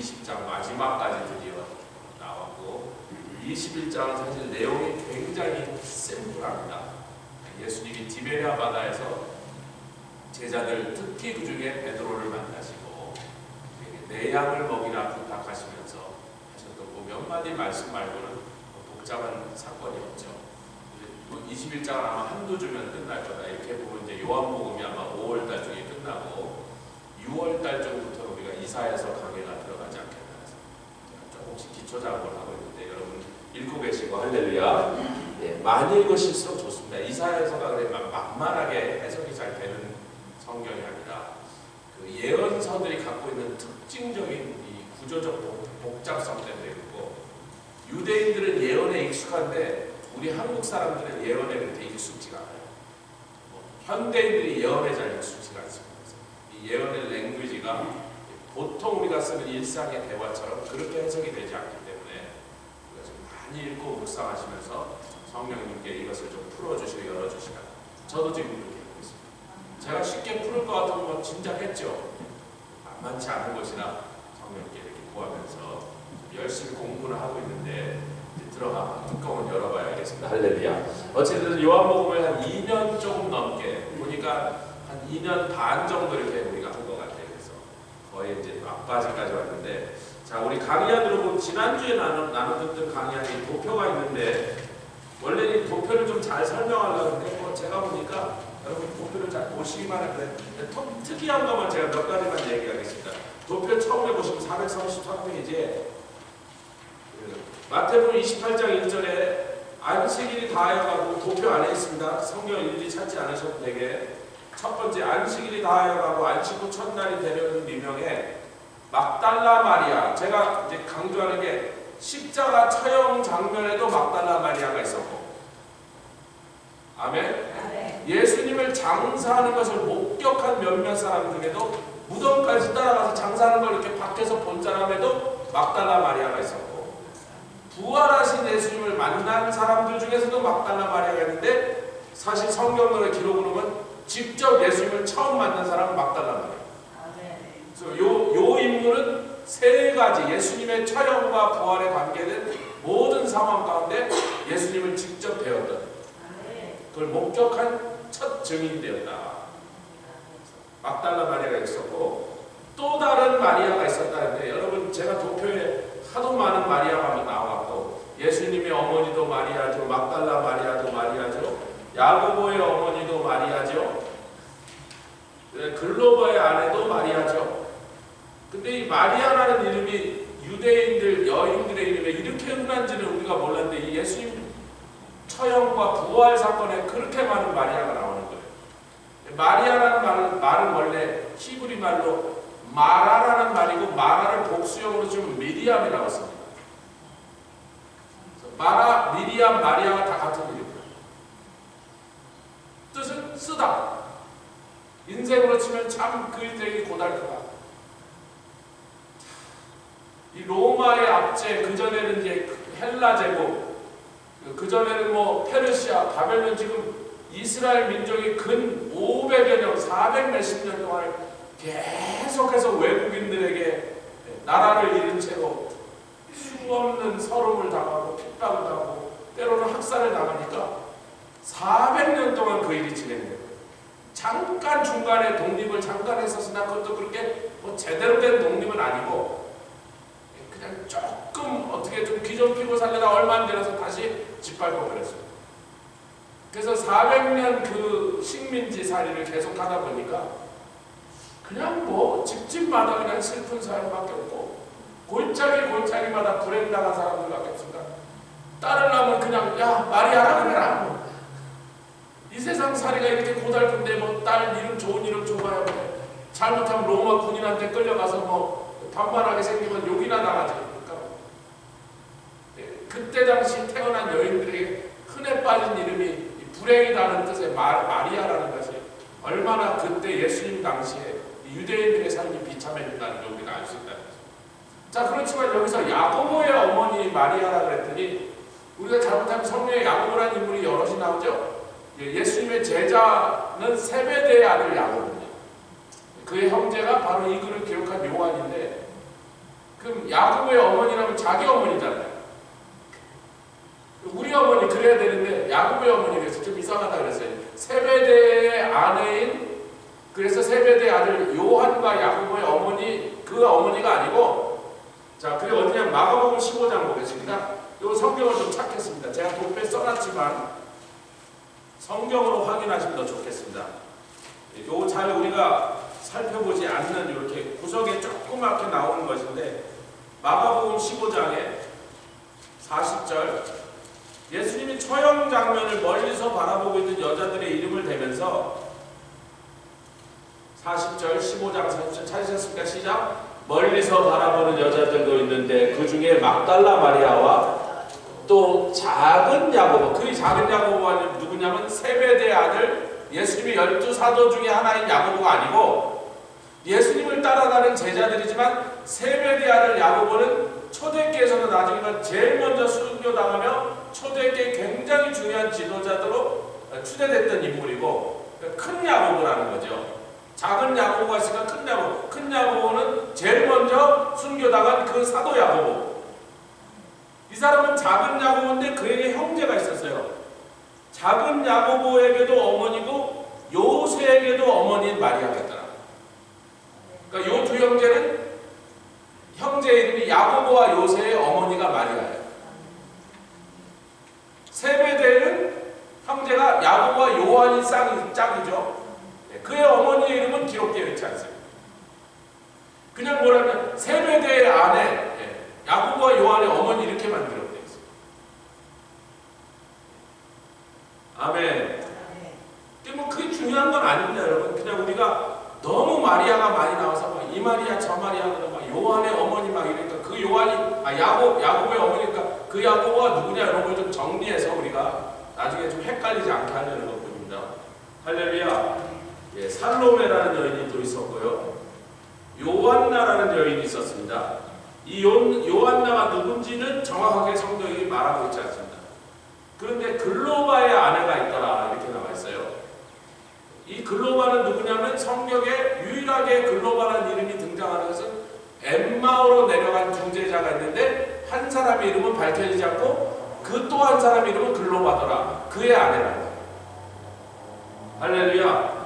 20장 마지막까지 드디어 나왔고 21장은 사실 내용이 굉장히 심플합니다. 예수님이 디베랴 바다에서 제자들 특히 그 중에 베드로를 만나시고 내 양을 먹이라 부탁하시면서 하셨던 그 몇 마디 말씀 말고는 복잡한 사건이 없죠. 21장은 아마 한두 주면 끝날 거다. 이렇게 보면 이제 요한복음이 아마 5월달 중에 끝나고 6월달 정도부터 우리가 이사야서 강해가 들어가지 않겠나 해서 조금씩 기초 작업을 하고 있는데 여러분 읽고 계시고 할렐루야. 네, 많이 읽으실수록 좋습니다. 이사야서가 그래 만만하게 해석이 잘 되는 성경이 아니라 그 예언서들이 갖고 있는 특징적인 이 구조적 복잡성 때문에 그렇고 유대인들은 예언에 익숙한데 우리 한국 사람들은 예언에 그렇게 익숙지가 않아요. 현대인들이 예언에 잘 익숙지가 않습니다. 이 예언의 랭귀지가 보통 우리가 쓰는 일상의 대화처럼 그렇게 해석이 되지 않기 때문에 우리가 좀 많이 읽고 묵상하시면서 성령님께 이것을 좀 풀어주시고 열어주시라. 저도 지금 그렇게 하고 있습니다. 제가 쉽게 풀을 것 같으면 뭐 진작했죠. 만만치 않은 것이나 성령님께 이렇게 구하면서 열심히 공부를 하고 있는데 들어가 뚜껑을 열어봐야 알겠습니다. 할렐루야. 어쨌든 요한복음을 한 2년 조금 넘게 보니까 한 2년 반 정도 이렇게 우리가 한 것 같아요. 그래서 거의 이제 막바지까지 왔는데 자 우리 강의안으로 보면 지난주에 나눠듣던 강의안이 도표가 있는데 원래 이 도표를 좀 잘 설명하려고 했는데 뭐 제가 보니까 여러분 도표를 잘 보시기만 하는데 특이한 것만 제가 몇 가지만 얘기하겠습니다. 도표 처음에 보시면 433페이지에 마태복음 28장 1절에 안식일이 다하여가고 도표 안에 있습니다. 성경 일일이 찾지 않으셔도 되게 첫 번째 안식일이 다하여가고 안식 후 첫날이 되려는 미명에 막달라 마리아 제가 이제 강조하는 게 십자가 처형 장면에도 막달라 마리아가 있었고 아멘. 예수님을 장사하는 것을 목격한 몇몇 사람 중에도 무덤까지 따라가서 장사하는 걸 이렇게 밖에서 본 사람에도 막달라 마리아가 있었고 부활하신 예수님을 만난 사람들 중에서도 막달라 마리아가 있는데 사실 성경의 기록으로 보면 직접 예수님을 처음 만난 사람은 막달라 마리아. 그래서 요 인물은 세 가지 예수님의 처형과 부활에 관계된 모든 상황 가운데 예수님을 직접 배웠던 그걸 목격한 첫 증인이 되었다. 막달라 마리아가 있었고 또 다른 마리아가 있었다는데 여러분 제가 도표에 하도 많은 마리아가 나왔고 예수님의 어머니도 마리아죠. 막달라 마리아도 마리아죠. 야고보의 어머니도 마리아죠. 글로버의 아내도 마리아죠. 근데 이 마리아라는 이름이 유대인들 여인들의 이름에 이렇게 흔한지는 우리가 몰랐는데 이 예수님 처형과 부활 사건에 그렇게 많은 마리아가 나오는 거예요. 마리아라는 말은 원래 히브리 말로 마라라는 말이고 마라를 복수형으로 지금 미리암이라고 씁니다. 마라, 미리암, 마리아가 다 같은 이름이에요. 뜻은 쓰다. 인생으로 치면 참 그 일생이 고달프다. 이 로마의 압제 그 전에는 이제 헬라 제국, 그 전에는 뭐 페르시아, 바벨론 지금 이스라엘 민족이 근 500여 년, 400 몇십 년 동안 계속해서 외국인들에게 나라를 잃은 채로 수없는 서름을 당하고 핍박을 당하고 때로는 학살을 당하니까 400년 동안 그 일이 진행돼요. 잠깐 중간에 독립을 잠깐 했었으나 그것도 그렇게 뭐 제대로 된 독립은 아니고 그냥 조금 어떻게 좀 기존 피고 살려다 얼마 안 되어서 다시 짓밟고 그랬어요. 그래서 400년 그 식민지살이를 계속 하다 보니까 그냥 뭐 집집마다 그냥 슬픈 사람밖에 없고 골짜기마다 불행 당한 사람들밖에 없으니까 따르려면 그냥 야 마리아라 그래라. 이 세상 살이가 이렇게 고달픈데 뭐 딸 이름 좋은 이름 줘봐야 뭐 잘못하면 로마 군인한테 끌려가서 뭐 반반하게 생기면 욕이나 나가지. 그러니까 그때 당시 태어난 여인들에게 흔해 빠진 이름이 불행이라는 뜻의 마리아라는 것이 얼마나 그때 예수님 당시에 유대인들의 삶이 비참해진다는 걸 우리가 알 수 있다는 거죠. 자 그렇지만 여기서 야고보의 어머니 마리아라 그랬더니 우리가 잘못하면 성경에 야고보라는 인물이 여럿이 나오죠. 예수님의 제자는 세베대의 아들 야고보입니다. 그의 형제가 바로 이 글을 기록한 요한인데 그 야고보의 어머니라면 자기 어머니잖아요. 우리 어머니 그래야 되는데 야고보의 어머니가 좀 이상하다 그랬어요. 세베대의 아내인, 그래서 세베대의 아들 요한과 야고보의 어머니, 그 어머니가 아니고, 자, 그게 어디냐, 마가복음 15장 보겠습니다. 이 성경을 좀 찾겠습니다. 제가 독배 써놨지만 성경으로 확인하시면 더 좋겠습니다. 요 잘 우리가 살펴보지 않는 이렇게 구석에 조그맣게 나오는 것인데, 마가복음 15장에 40절, 예수님이 처형 장면을 멀리서 바라보고 있는 여자들의 이름을 대면서 40절, 15장 40절 찾으셨습니까? 시작. 멀리서 바라보는 여자들도 있는데 그 중에 막달라 마리아와 또 작은 야고보, 그 작은 야고보가 누구냐면 세베대의 아들, 예수님의 12사도 중에 하나인 야고보가 아니고 예수님을 따라가는 제자들이지만 세베대의 아들 야고보는 초대교회에서는 나중에 제일 먼저 순교당하며 초대교회 굉장히 중요한 지도자로 추대됐던 인물이고, 큰 야고보라는 거죠. 작은 야고보가 있으니까 큰 야고보. 큰 야고보는 제일 먼저 순교당한 그 사도 야고보. 이 사람은 작은 야고보인데 그에게 형제가 있었어요. 작은 야고보에게도 어머니고 요새에게도 어머니인 마리아가 있더라. 그러니까 요 두 형제는, 형제 이름이 야고보와 요새의 어머니가 마리아예요. 세베대는 형제가 야고보와 요한이 짝이죠. 그의 어머니의 이름은 기록되어 있지 않습니다. 그냥 뭐라면 세베대의 아내, 야고보와 요한의 어머니 이렇게만 기록되어 있습니다. 아멘. 근데 뭐 그게 중요한 건 아닙니다, 여러분. 그냥 우리가 너무 마리아가 많이 나와서 막 이 마리아 저 마리아 그러면 막 요한의 어머니 막 이러니까 그 요한이 야고보의 어머니니까 그 야고보가 누구냐 이런 걸 좀 정리해서 우리가 나중에 좀 헷갈리지 않게 하려는 것뿐입니다. 할렐루야. 예, 살로메라는 여인이 또 있었고요. 요한나라는 여인이 있었습니다. 이 요한나가 누군지는 정확하게 성경이 말하고 있지 않습니다. 그런데 글로바의 아내가 있더라 이렇게 나와 있어요. 이 글로바는 누구냐면 성경에 유일하게 글로바라는 이름이 등장하는 것은 엠마오로 내려간 두 제자가 있는데 한 사람의 이름은 밝혀지지 않고 그 또 한 사람의 이름은 글로바더라. 그의 아내라는 거예요. 할렐루야.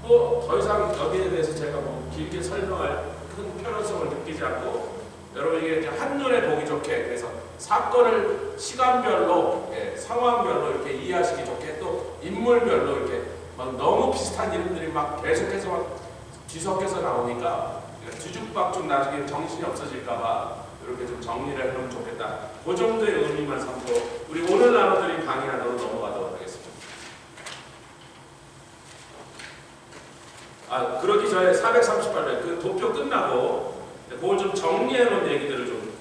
뭐 더 이상 여기에 대해서 제가 뭐 길게 설명할 큰 필요성을 느끼지 않고 여러분에게 한눈에 보기 좋게, 그래서 사건을 시간별로, 상황별로 이렇게 이해하시기 좋게, 또 인물별로 이렇게 막 너무 비슷한 이름들이 막 계속해서 막 뒤섞여서 나오니까 뒤죽박죽 나중에 정신이 없어질까봐 이렇게 좀 정리를 해놓으면 좋겠다. 그 정도의 의미만 삼고 우리 오늘 나눠드린 강의 안으로 넘어가도록 하겠습니다. 그러기 전에 438회 그 도표 끝나고 그걸 좀 정리해놓은 얘기들을 좀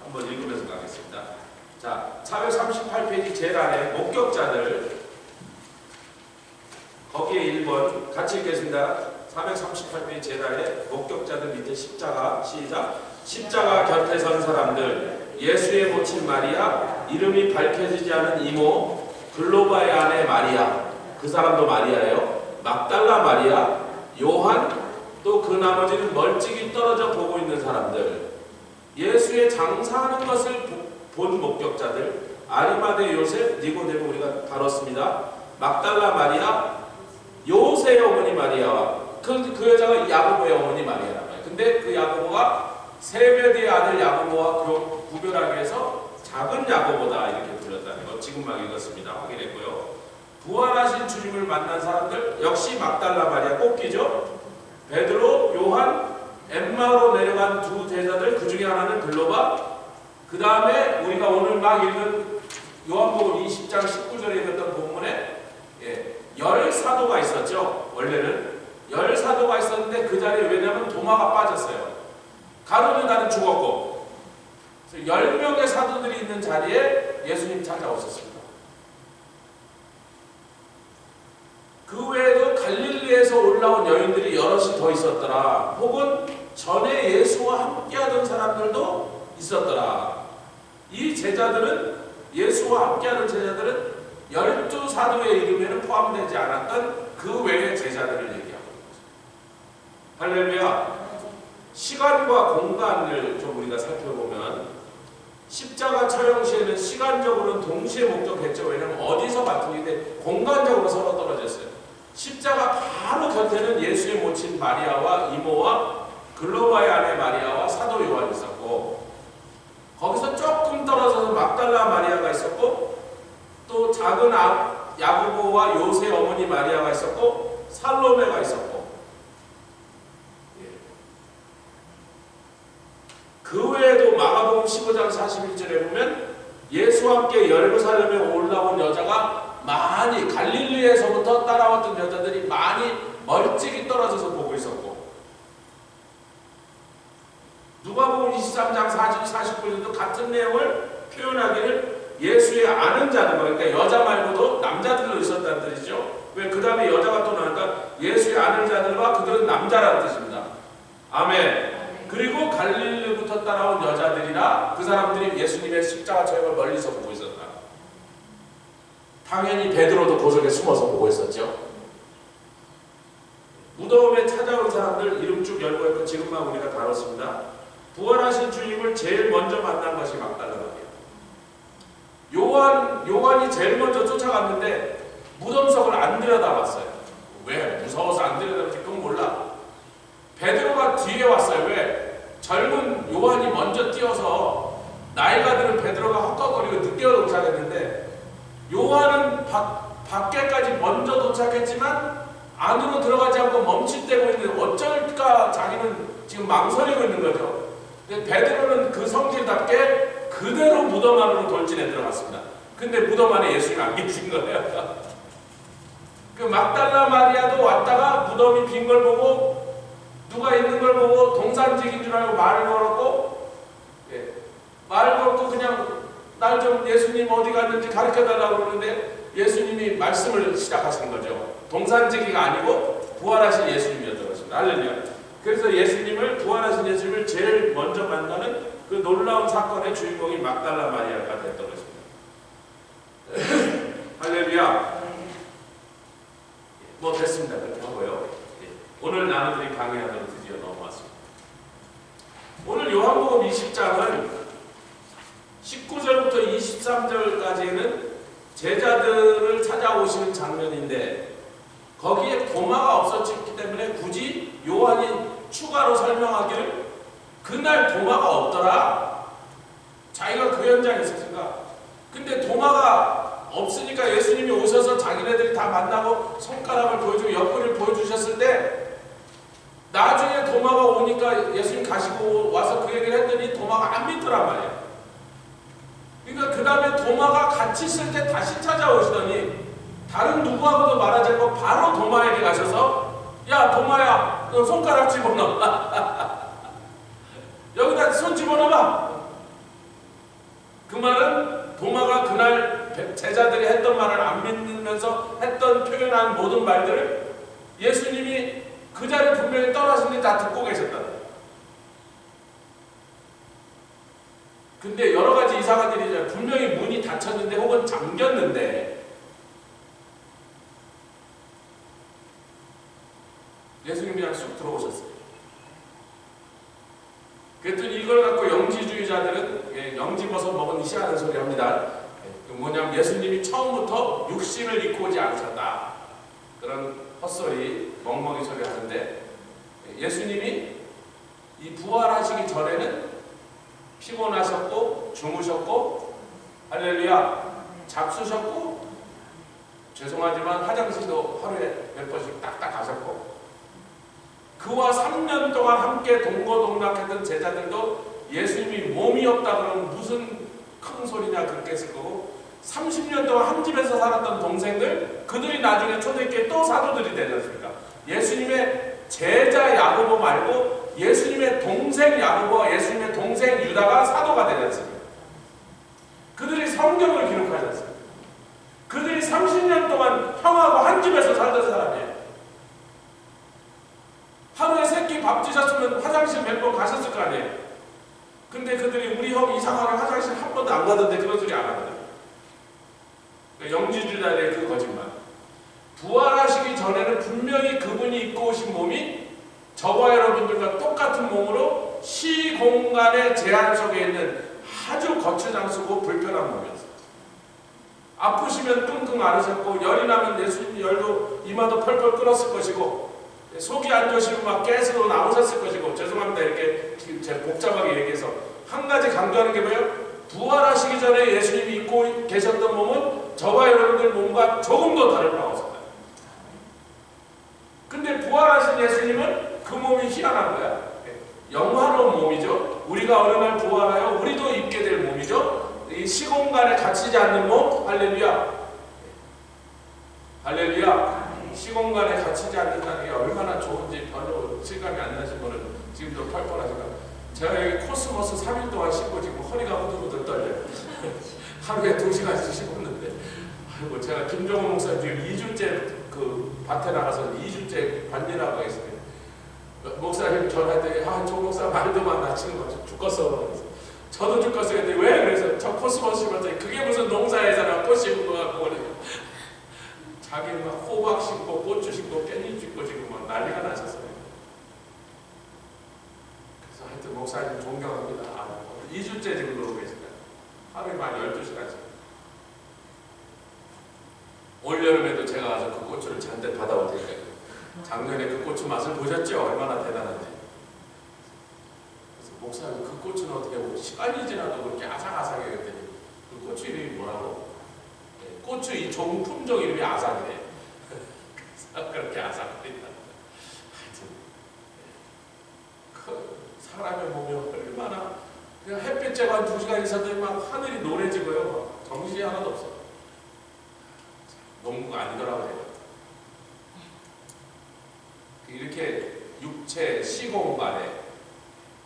한번 읽으면서 가겠습니다. 자, 438페이지 제일 아래 목격자들, 거기에 1번 같이 읽겠습니다. 438페이지 제일 아래 목격자들 밑에 십자가, 시작. 십자가 곁에 선 사람들, 예수의 모친 마리아, 이름이 밝혀지지 않은 이모, 글로바의 아내 마리아, 그 사람도 마리아예요. 막달라 마리아, 요한, 또 그 나머지는 멀찍이 떨어져 보고 있는 사람들, 예수의 장사하는 것을 본 목격자들, 아리마대 요셉, 니고데모 우리가 다뤘습니다. 막달라 마리아, 요새의 어머니 마리아와 그 여자가 야고보의 어머니 마리아라고 해요. 근데 그 야고보가 세베대의 아들 야고보와 구별하기 위해서 작은 야고보다 이렇게 불렸다는 거 지금 막 읽었습니다. 확인했고요. 부활하신 주님을 만난 사람들 역시 막달라 마리아 꼭기죠. 베드로, 요한, 엠마오로 내려간 두 제자들, 그 중에 하나는 글로바. 그 다음에 우리가 오늘 막 읽은 요한복음 20장 19절에 읽었던 본문에 10사도가 있었죠. 원래는 10사도가 있었는데 그 자리에 왜냐하면 도마가 빠졌어요. 가룟 유다는 죽었고 10명의 사도들이 있는 자리에 예수님 찾아오셨습니다. 그 외에도 갈릴리에서 올라온 여인들이 여럿이 더 있었더라. 혹은 전에 예수와 함께하던 사람들도 있었더라. 이 제자들은, 예수와 함께하는 제자들은 12사도의 이름에는 포함되지 않았던 그 외의 제자들을 얘기하고 있는 거죠. 할렐루야. 시간과 공간을 좀 우리가 살펴보면 십자가 처형 시에는 시간적으로는 동시에 목적했죠. 왜냐하면 어디서 맡은데 공간적으로 서로 떨어졌어요. 십자가 바로 곁에는 예수의 모친 마리아와 이모와 글로바의 아내 마리아와 사도 요한이 있었고, 거기서 조금 떨어져서 막달라 마리아가 있었고, 또 작은 야고보와 요새 어머니 마리아가 있었고, 살로메가 있었고, 그 외에도 마가복음 15장 41절에 보면 예수와 함께 예루살렘에 올라온 여자가 많이, 갈릴리에서부터 따라왔던 여자들이 많이 멀찍이 떨어져서 보고 있었고, 누가복음 23장 49절도 같은 내용을 표현하기를 예수의 아는 자들, 그러니까 여자 말고도 남자들도 있었다는 뜻이죠. 왜 그 다음에 여자가 또 나오니까 예수의 아는 자들과 그들은 남자라는 뜻입니다. 아멘. 그리고 갈릴리부터 따라온 여자들이라 그 사람들이 예수님의 십자가 처형을 멀리서 보고 있었다. 당연히 베드로도 그 속에 숨어서 보고 있었죠. 무덤에 찾아온 사람들 이름 쭉 열고 있고 지금만 우리가 다뤘습니다. 부활하신 주님을 제일 먼저 만난 것이 막달라 마리아. 요한이 제일 먼저 쫓아갔는데 무덤석을 안 들여다봤어요. 왜? 무서워서 안 들여다봤지 그건 몰라. 베드로가 뒤에 왔어요. 왜? 젊은 요한이 먼저 뛰어서 나이가 드는 베드로가 헛헛거리고 늦게 도착했는데, 요한은 밖에까지 먼저 도착했지만 안으로 들어가지 않고 멈칫대고 있는데 어쩔까 자기는 지금 망설이고 있는 거죠. 근데 베드로는 그 성질답게 그대로 무덤 안으로 돌진해 들어갔습니다. 근데 무덤 안에 예수님이 안 계신 거예요. 그 막달라 마리아도 왔다가 무덤이 빈 걸 보고 누가 있는 걸 보고 동산직인 줄 알고 말을 걸었고, 말 걸고 그냥 날 좀 예수님 어디 갔는지 가르쳐달라고 그러는데 예수님이 말씀을 시작하시는 거죠. 동산직이가 아니고 부활하신 예수님이었던 것입니다. 할렐루야. 그래서 예수님을, 부활하신 예수님을 제일 먼저 만나는 그 놀라운 사건의 주인공이 막달라 마리아가 됐던 것입니다. 할렐루야. 뭐 됐습니다. 그렇게 하고요. 오늘 나누드린 강의하도록 드디어 넘어왔습니다. 오늘 요한복음 20장은 19절부터 23절까지는 제자들을 찾아오시는 장면인데, 거기에 도마가 없었기 때문에 굳이 요한이 추가로 설명하기를 그날 도마가 없더라. 자기가 그 현장에 있었으니까. 근데 도마가 없으니까 예수님이 오셔서 자기네들이 다 만나고 손가락을 보여주고 옆구리를 보여주셨을 때, 나중에 도마가 오니까 예수님 가시고 와서 그 얘기를 했더니 도마가 안 믿더란 말이에요. 그러니까 그 다음에 도마가 같이 있을 때 다시 찾아오시더니 다른 누구하고도 말하지 않고 바로 도마에게 가셔서, 야 도마야, 너 손가락 집어넣어. 여기다 손 집어넣어봐. 그 말은 도마가 그날 제자들이 했던 말을 안 믿으면서 했던, 표현한 모든 말들을 예수님이 그 자리에 분명히 떠나서니 다 듣고 계셨다. 근데 여러 가지 이상한 일이 있잖아요. 분명히 문이 닫혔는데 혹은 잠겼는데 예수님이 그냥 쑥 들어오셨어요. 그랬더니 이걸 갖고 영지주의자들은 영지버섯 먹은 시하는 소리 합니다. 뭐냐면 예수님이 처음부터 육신을 입고 오지 않으셨다. 그런 헛소리, 멍멍이 소리 하는데, 예수님이 이 부활하시기 전에는 피곤하셨고 주무셨고, 할렐루야, 잡수셨고, 죄송하지만 화장실도 하루에 몇 번씩 딱딱 가셨고, 그와 3년 동안 함께 동거동락했던 제자들도 예수님이 몸이 없다 그러면 무슨 큰 소리냐 그렇게 했을 거고, 30년 동안 한 집에서 살았던 동생들, 그들이 나중에 초대교회 또 사도들이 되지 않습니까? 예수님의 제자 야고보 말고 예수님의 동생 야고보와 예수님의 동생 유다가 사도가 되지 않습니까? 그들이 성경을 기록하지 않습니까? 그들이 30년 동안 형하고 한 집에서 살던 사람이에요. 하루에 3끼 밥 드셨으면 화장실 몇 번 가셨을 거 아니에요. 근데 그들이 우리 형 이상하게 화장실 한 번도 안 가던데 그런 소리 안 하거든요. 영지주의자의 그 거짓말. 부활하시기 전에는 분명히 그분이 입고 오신 몸이 저와 여러분들과 똑같은 몸으로 시공간의 제한 속에 있는 아주 거추장스고 불편한 몸이었어요. 아프시면 끙끙 앓으셨고, 열이 나면 예수님 열도 이마도 펄펄 끓었을 것이고, 속이 안 좋으시면 막 가스로 나오셨을 것이고, 죄송합니다 이렇게 제가 복잡하게 얘기해서. 한 가지 강조하는 게 뭐예요? 부활하시기 전에 예수님이 입고 계셨던 몸은 저와 여러분들 몸과 조금도 다를 바가 없습니다. 근데 부활하신 예수님은 그 몸이 희한한 거야. 영화로운 몸이죠. 우리가 어느 날 부활하여 우리도 입게 될 몸이죠. 이 시공간에 갇히지 않는 몸. 할렐루야. 할렐루야. 시공간에 갇히지 않는다는 게 얼마나 좋은지 별로 실감이 안 나신 분은 지금도 펄펄하시고, 제가 여기 코스모스 3일 동안 씻고 지금 허리가 후들후들 떨려요. 하루에 2시간씩 씻었는데, 아이고, 제가 김종호 목사님 지금 2주째 그 밭에 나가서 2주째 반일하고 있어요. 목사님 전화했더니, 조 목사 말도 많아. 지금 죽겠어. 저도 죽겠어. 근데 왜? 그래서 저 코스모스 심었더니 그게 무슨 농사에서나 꽃 심은 거 같고 그래요. 자기는 막 호박 심고 고추 심고 깻잎 심고 지금 막 난리가 나셨어요. 그래서 하여튼 목사님 존경합니다. 2주째 지금 그러고 계십니다. 하루에 만 12시간씩. 올여름에도 제가 가서 그 고추를 잔뜩 받아올 테니까요. 작년에 그 고추 맛을 보셨죠? 얼마나 대단한지. 그래서 목사님 그 고추는 어떻게 하고 시간이 지나도 그렇게 아삭아삭해 그랬더니 그 고추 이름이 뭐라고? 고추 이 좋은 품종 이름이 아삭이래. 그래서 그렇게 아삭거린다. 하여튼 그 사람의 몸이 얼마나 그냥 햇빛 쬐고 한 2시간 있었더니 막 하늘이 노래지고요. 정신이 하나도 없어. 농구가 아니더라고요. 이렇게 육체 시공간에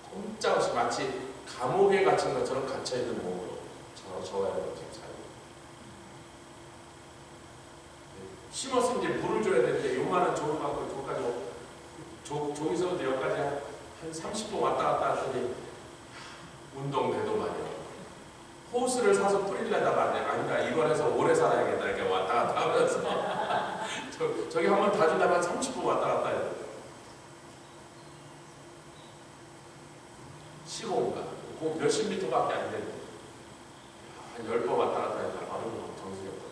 꼼짝없이 마치 감옥에 갇힌 것처럼 갇혀있는 몸으로 저와 여러분 지금 살고 심었으면 이제 물을 줘야 되는데 요만한 조를 갖고 저까지 저기서부터 여기까지 한 30분 왔다 갔다 하더니 운동돼도 말이야. 호스를 사서 뿌리려다가 아니다 이걸 해서 오래 살아야겠다 이렇게 왔다 갔다 하면서 저기 한번 다 주려면 30분 왔다 갔다 해야 돼. 시공간 그 몇십 미터밖에 안 되는데 한 10번 왔다 갔다 해야 돼. 바로 정신이 없어.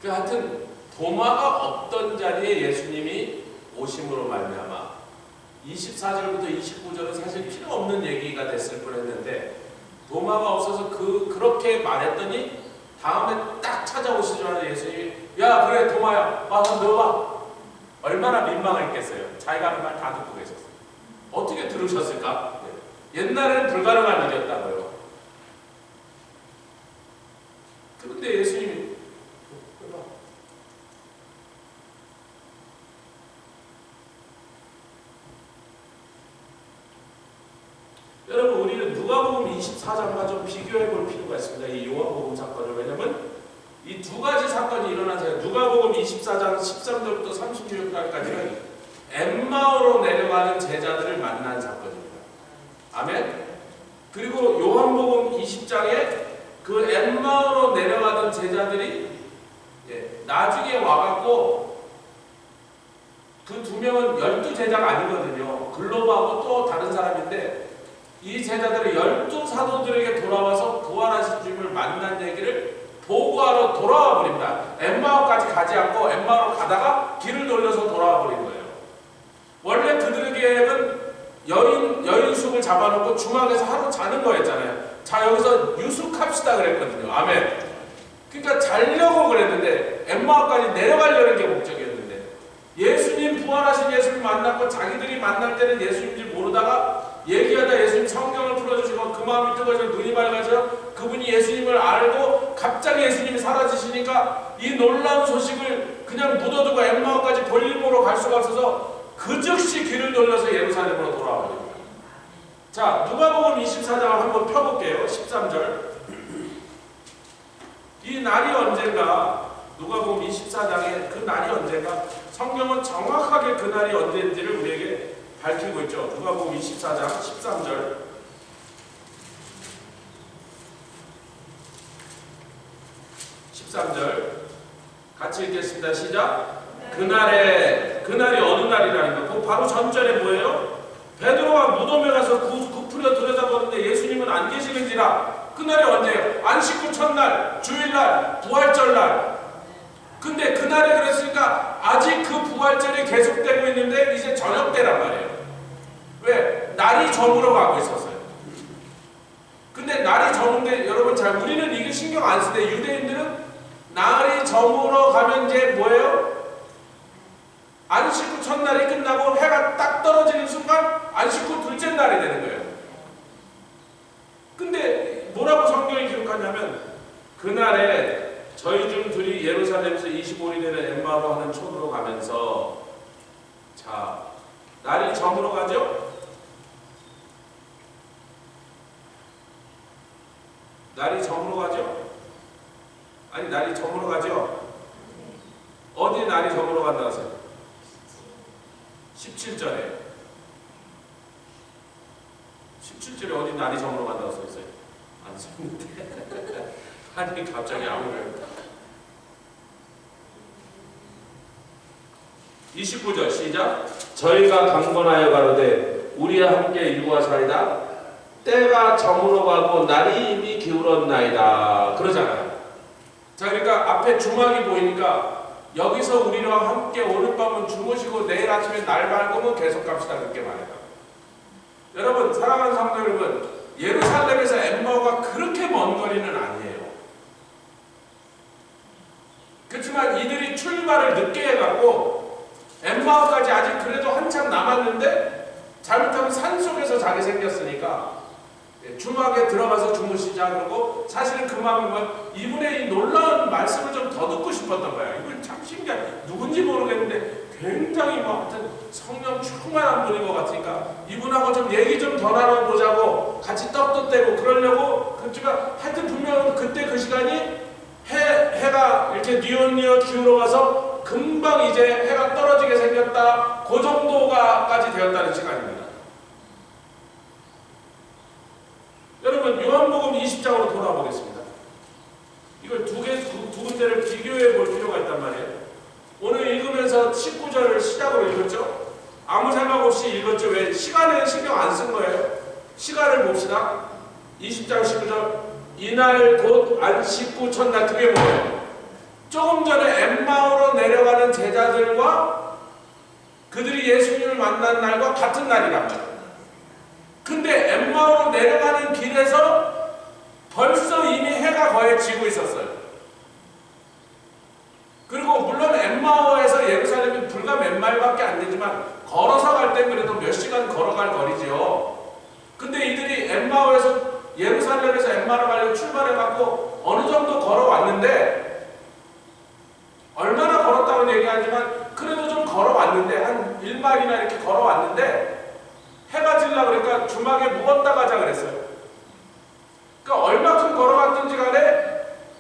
그 하여튼 도마가 없던 자리에 예수님이 오심으로 말미암아 24절부터 29절은 사실 필요 없는 얘기가 됐을 뻔했는데 도마가 없어서 그렇게 말했더니 다음에 딱 찾아오시자마자 예수님이 야 그래 도마야 와서 넣어봐. 얼마나 민망했겠어요. 자기가 하는 말 다 듣고 계셨어요. 어떻게 들으셨을까? 옛날에는 불가능한 일이었다고요. 그런데 예수님이 여러분 우리는 누가복음 24장과 좀 비교해 볼 필요가 있습니다. 이 요한복음 사건을. 왜냐하면 이 두 가지 사건이 일어난 사이에 누가복음 24장 13절부터 36절까지는 엠마오로 내려가는 제자들을 만난 사건입니다. 아멘. 그리고 요한복음 20장에 그 엠마오로 내려가던 제자들이 나중에 와갖고 그 두 명은 12제자가 아니거든요. 글로바하고 또 다른 사람인데 이 제자들이 12사도들에게 돌아와서 부활하신 주님을 만난 얘기를 보고하러 돌아와 버립니다. 엠마오까지 가지 않고 엠마오로 가다가 길을 돌려서 돌아와 버린 거예요. 원래 그들의 계획은 여인숙을 잡아놓고 중앙에서 하루 자는 거였잖아요. 자 여기서 유숙합시다 그랬거든요. 아멘. 그러니까 자려고 그랬는데 엠마오까지 내려가려는 게 목적이었는데 예수님 부활하신 예수님 만났고 자기들이 만날 때는 예수님인지 모르다가 얘기하다 예수님 성경을 풀어주시고 그 마음이 뜨거워져 눈이 밝아져 그분이 예수님을 알고 갑자기 예수님이 사라지시니까 이 놀라운 소식을 그냥 묻어두고 엠마오까지 볼일보러 갈 수가 없어서 그 즉시 길을 돌려서 예루살렘으로 돌아와 버립니다. 자 누가복음 24장을 한번 펴볼게요. 13절. 이 날이 언젠가 누가복음 24장에 그 날이 언젠가 성경은 정확하게 그 날이 언제인지를 우리에게 밝히고 있죠. 누가복음 24장 13절. 13절 같이 읽겠습니다. 시작. 그날이 어느 날이라니까? 그 바로 전전에 뭐예요? 베드로가 무덤에 가서 굽으려 들여다보는데 예수님은 안 계시는지라. 그날이 언제예요? 안식구 첫날, 주일날, 부활절날. 근데 그날에 그랬으니까 아직 그 부활절이 계속되고 있는데 이제 저녁 때란 말이에요. 왜? 날이 저물어 가고 있었어요. 근데 날이 저문데 여러분 우리는 이게 신경 안 쓰는데 유대인들은 날이 저물어 가면 이제 뭐예요? 안식구 첫날이 끝나고 해가 딱 떨어지는 순간 안식구 둘째 날이 되는 거예요. 근데 뭐라고 성경이 기록하냐면 그날에 저희 중 둘이 예루살렘에서 25일에는 엠마오로 하는 촌으로 가면서 자 날이 저물어 가죠? 날이 저물어 가죠? 아니 날이 저물어 가죠? 어디 날이 저물어 간다고 하세요? 17절에 17절에 어디 날이 저물어 간다고 써있어요? 안 써있는데 아니 갑자기 아무래도 29절 시작. 저희가 강권하여 가로되 우리와 함께 유하사이다 때가 저물어 가고 날이 이미 기울었나이다 그러잖아요. 자 그러니까 앞에 주막이 보이니까 여기서 우리와 함께 오늘 밤은 주무시고 내일 아침에 날 밝으면 계속 갑시다 그렇게 말해요. 여러분 사랑하는 성도 여러분 예루살렘에서 엠마오가 그렇게 먼 거리는 아니에요. 그렇지만 이들이 출발을 늦게 해갖고 엠마오까지 아직 그래도 한참 남았는데 잘못하면 산속에서 자게 생겼으니까 주막에 들어가서 주무시자 그러고 사실은 그 마음은 뭐 이분의 이 놀라운 말씀을 좀 더 듣고 싶었던 거야. 이분 참 신기한 누군지 모르겠는데 굉장히 뭐 하여튼 성령 충만한 분인 것 같으니까 이분하고 좀 얘기 좀 더 나눠보자고 같이 떡도 떼고 그러려고 그렇지만 하여튼 분명히 그때 그 시간이 해가 이렇게 뉘엿뉘엿 기울어가서 금방 이제 해가 떨어지게 생겼다 그 정도가까지 되었다는 시간입니다. 여러분 요한복음 20장으로 돌아보겠습니다. 이걸 두 군데를 비교해 볼 필요가 있단 말이에요. 오늘 읽으면서 19절을 시작으로 읽었죠? 아무 생각 없이 읽었죠? 왜? 시간에 신경 안 쓴 거예요. 시간을 봅시다. 20장 19절 이날 곧 안식구 첫날 그게 뭐예요? 조금 전에 엠마오로 내려가는 제자들과 그들이 예수님을 만난 날과 같은 날이란 말이에요. 근데 엠마오로 내려가는 길에서 벌써 이미 해가 거의 지고 있었어요. 그리고 물론 엠마오에서 예루살렘이 불과 몇 마일밖에 안 되지만 걸어서 갈 땐 그래도 몇 시간 걸어갈 거리죠. 근데 이들이 엠마오에서 예루살렘에서 엠마오로 가려고 출발해갖고 어느 정도 걸어왔는데 얼마나 걸었다고 얘기하지만 그래도 좀 걸어왔는데 한 1마일이나 이렇게 걸어왔는데 해가 지려고 그러니까 주막에 묵었다 가자 그랬어요. 그러니까 얼마큼 걸어갔든지 간에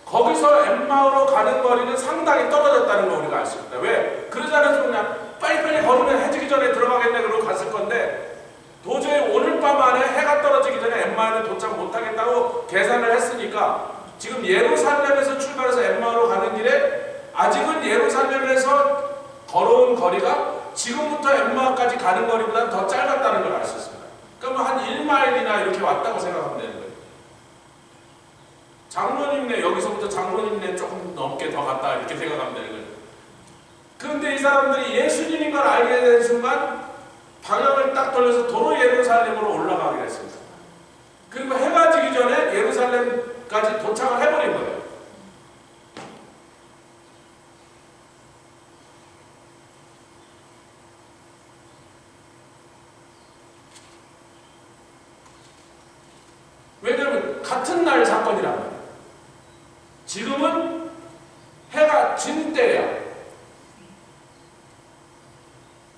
거기서 엠마오로 가는 거리는 상당히 떨어졌다는 거 우리가 알 수 있다. 왜? 그러지 않아서 그냥 빨리빨리 걸으면 해지기 전에 들어가겠네 그러고 갔을 건데 도저히 오늘 밤 안에 해가 떨어지기 전에 엠마오에 도착 못하겠다고 계산을 했으니까 지금 예루살렘에서 출발해서 엠마오로 가는 길에 아직은 예루살렘에서 걸어온 거리가 지금부터 엠마오까지 가는 거리보다 더 짧았다는 걸 알 수 있습니다. 그러면 한 1마일이나 이렇게 왔다고 생각하면 되는 거예요. 장로님네 여기서부터 장로님네 조금 넘게 더 갔다 이렇게 생각하면 되는 거예요. 그런데 이 사람들이 예수님인 걸 알게 된 순간 방향을 딱 돌려서 도로 예루살렘으로 올라가게 됐습니다. 그리고 해가 지기 전에 예루살렘까지 도착을 해버린 거예요. 왜냐하면 같은 날 사건이란 말이에요. 지금은 해가 진 때야.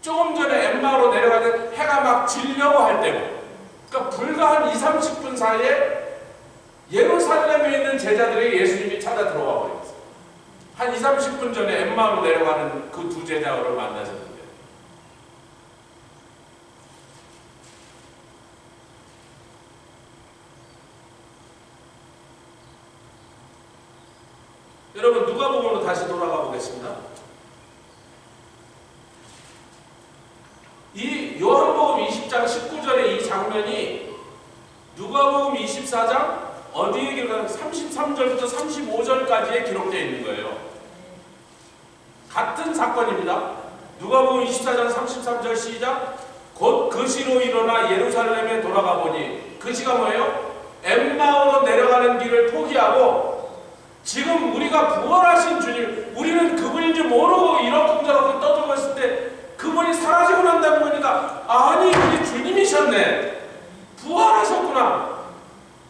조금 전에 엠마오로 내려가는 해가 막 지려고 할 때고 그러니까 불과 한 20-30분 사이에 예루살렘에 있는 제자들에게 예수님이 찾아 들어와 버렸어요. 한 20-30분 전에 엠마오로 내려가는 그 두 제자를 만나셨는데 여러분 누가복음으로 다시 돌아가 보겠습니다. 장면이 누가복음 24장 어디에 기록하면 33절부터 35절까지에 기록되어 있는 거예요. 같은 사건입니다. 누가복음 24장 33절 시작. 곧 그 시로 일어나 예루살렘에 돌아가 보니, 그 시가 뭐예요? 엠마오로 내려가는 길을 포기하고, 지금 우리가 부활하신 주님, 우리는 그분인 줄 모르고 이러쿵저러쿵 떠들고 있을 때 그분이 사라지고 난다는 거니까, 아니 우리 주님이셨네, 부활하셨구나.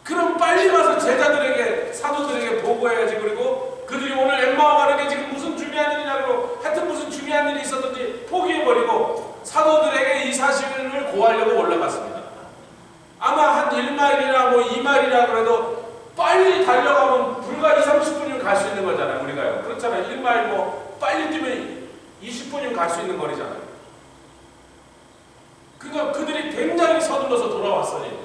그럼 빨리 가서 제자들에게, 사도들에게 보고해야지. 그리고 그들이 오늘 엠마오 가는 게 지금 무슨 중요한 일이냐고, 하여튼 무슨 중요한 일이 있었든지 포기해버리고 사도들에게 이 사실을 고하려고 올라갔습니다. 아마 한 1마일이나 뭐 2마일이나 그래도 빨리 달려가면 불과 2, 30분이면 갈 수 있는 거잖아요. 우리가요. 그렇잖아요. 1마일 뭐 빨리 뛰면 20분이면 갈 수 있는 거리잖아요. 그러니까 그들이 굉장히 서둘러서 돌아왔으니,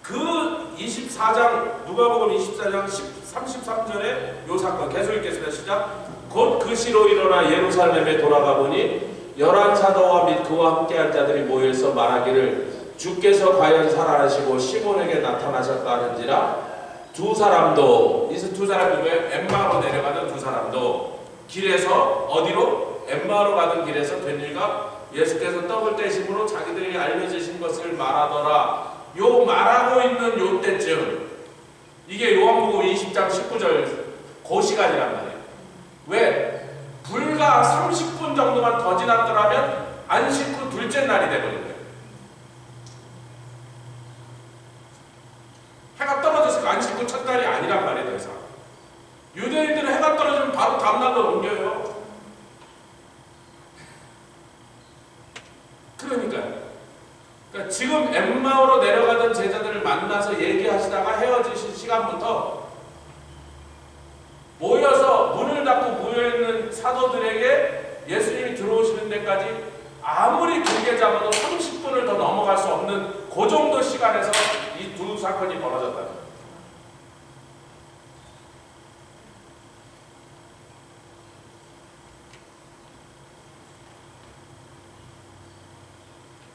그 24장, 누가복음 24장 33절에 요 사건 계속 읽겠습니다. 시작. 곧 그 시로 일어나 예루살렘에 돌아가 보니 11사도와 및 그와 함께한 자들이 모여서 말하기를, 주께서 과연 살아나시고 시몬에게 나타나셨다 하는지라. 두 사람도, 이 두 사람이 왜 엠마로 내려가던 두 사람도 길에서, 어디로? 엠마로 가던 길에서 된 일과 예수께서 떡을 떼심으로 자기들이 알려주신 것을 말하더라. 요 말하고 있는 요 때쯤, 이게 요한복음 20장 19절 그 시간이란 말이에요. 왜? 불과 30분 정도만 더 지났더라면 안식 후 둘째 날이 되버린 거예요. 해가 떨어졌으니까 안식 후 첫 날이 아니란 말이에요. 더 이상 유대인들은 해가 떨어지면 바로 다음날로 옮겨요. 그러니까 지금 엠마오로 내려가던 제자들을 만나서 얘기하시다가 헤어지신 시간부터 모여서 문을 닫고 모여있는 사도들에게 예수님이 들어오시는 데까지 아무리 길게 잡아도 30분을 더 넘어갈 수 없는 그 정도 시간에서 이 두 사건이 벌어졌다.